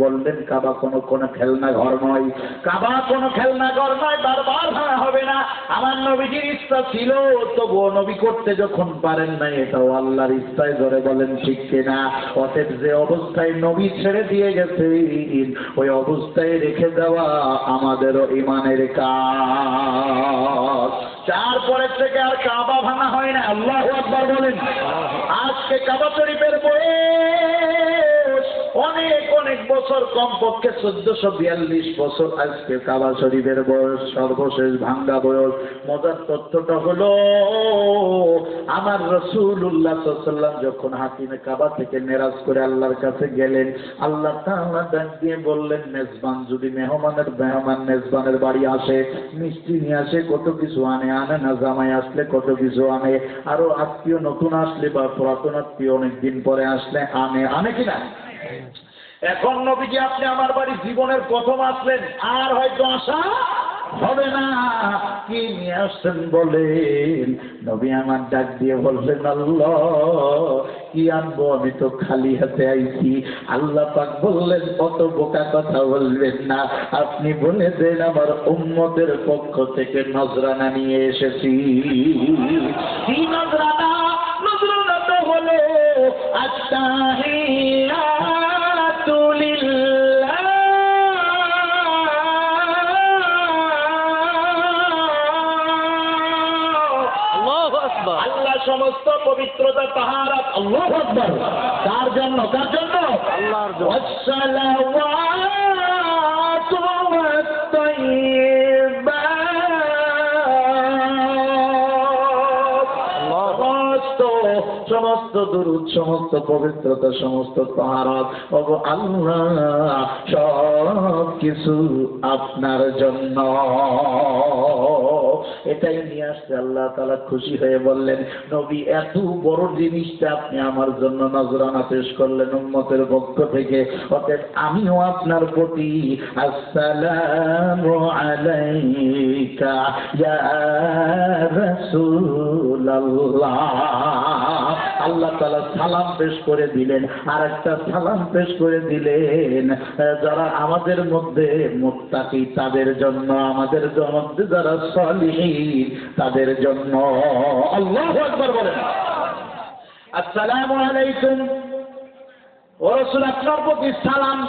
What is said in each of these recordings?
বললেন কাবা কোনো খেলনা ঘর নয়, কাবা কোনো খেলনা ঘর নয়, বারবার ভাঙা হবে না। আমার নবীজির ইচ্ছা ছিল, তবুও নবী করতে যখন পারেন না, এটাও আল্লাহর ইচ্ছায়, ধরে বলেন ঠিক কিনা? অতএব যে অবস্থায় নবী ছেড়ে দিয়ে গেছে, ওই অবস্থায় রেখে দেওয়া আমাদেরও ইমানের কাজ। তারপরে থেকে আর কাবা ভাঙা হয় না। আল্লাহু আকবার বলেন। আজকে কাবা শরীফের বয়স অনেক অনেক বছর, কমপক্ষে 1442 বছর আজকে কাবা শরীফের বয়স, সর্বশেষ ভাঙ্গা বয়স। মজার তথ্যটা হলো, আমার রাসূলুল্লাহ সাল্লাল্লাহু আলাইহি ওয়াসাল্লাম যখন হাতিমে কাবা থেকে মেরাজ করে আল্লাহর কাছে গেলেন, আল্লাহ তাআলা ডাক দিয়ে বললেন, মেজবান যদি মেজবানের বাড়ি আসে, মিষ্টি নিয়ে আসে, কত কিছু আনে না, জামাই আসলে কত কিছু আনে, আরো আত্মীয় নতুন আসলে বা পুরাতন আত্মীয় অনেকদিন পরে আসলে আনে কিনা? এখন নবীজি আপনি আমার বাড়ি জীবনের প্রথম আসলেন, আর হয়তো আসা হবে না। কি নিয়ে আসছেন বলেন? নবী আমার ডাক দিয়ে বললেন, আল্লাহ কি আনবো, আমি তো খালি হাতে আইছি। আল্লাহ পাক বললেন, কত বোকা কথা বলবেন না, আপনি বলে দেন আমার উম্মতের পক্ষ থেকে নজরানা নিয়ে এসেছি। কি নজরানা? নজরানা তো হলো আত্তাহিয়াতু লিল্লাহ, আল্লাহু আকবার। আল্লাহ সমস্ত পবিত্রতা তাহারাত, আল্লাহু আকবার। কার জন্য? কার জন্য? আল্লাহর জন্য। ওয়াসসালাওয়াতু ওয়াত-তাইয়্যিবাত, সমস্ত দুরূদ, সমস্ত পবিত্রতা, সমস্ত তাহারাত ওগো আল্লাহ সব কিছু আপনার জন্য। এটাই নিয়ে আসছে। আল্লাহ তাআলা খুশি হয়ে বললেন, নবী এত বড় জিনিসটা আপনি আমার জন্য নজরানা পেশ করলেন উম্মতের পক্ষ থেকে, অতএব আমিও আপনার প্রতি আসসালামু আলাইকা ইয়া রাসূলুল্লাহ, আল্লাহ তাআলা সালাম পেশ করে দিলেন। আর একটা সালাম পেশ করে দিলেন যারা আমাদের মধ্যে মুত্তাকি তাদের জন্য, আমাদের মধ্যে যারা সালিহিন তাদের জন্য। আল্লাহু আকবার বলেন। আসসালামু আলাইকুম ওয়া রাসূল, আপনার প্রতি সালাম।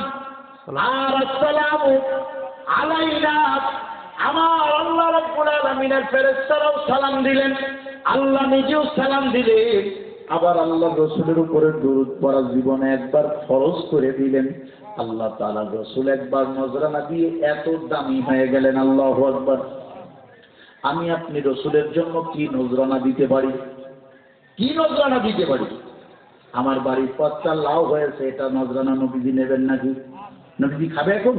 আর আসসালামু আলাইনা, আমার আল্লাহ রাব্বুল আলামিনের ফেরেশতারাও সালাম দিলেন, আল্লাহ নিজেও সালাম দিলেন। আবার আল্লাহ রসুলের উপরে দরুদ পড়া জীবনে একবার ফরজ করে দিলেন। আল্লাহ তাআলা রসুল একবার নজরানা দিয়ে এত দামি হয়ে গেলেন। আল্লাহু আকবার। আমি আপনি রসুলের জন্য কি নজরানা দিতে পারি? কি নজরানা দিতে পারি? আমার বাড়ির পথটা লাউ হয়েছে, এটা নজরানা নবীজি নেবেন নাকি? নবীজি খাবে এখন?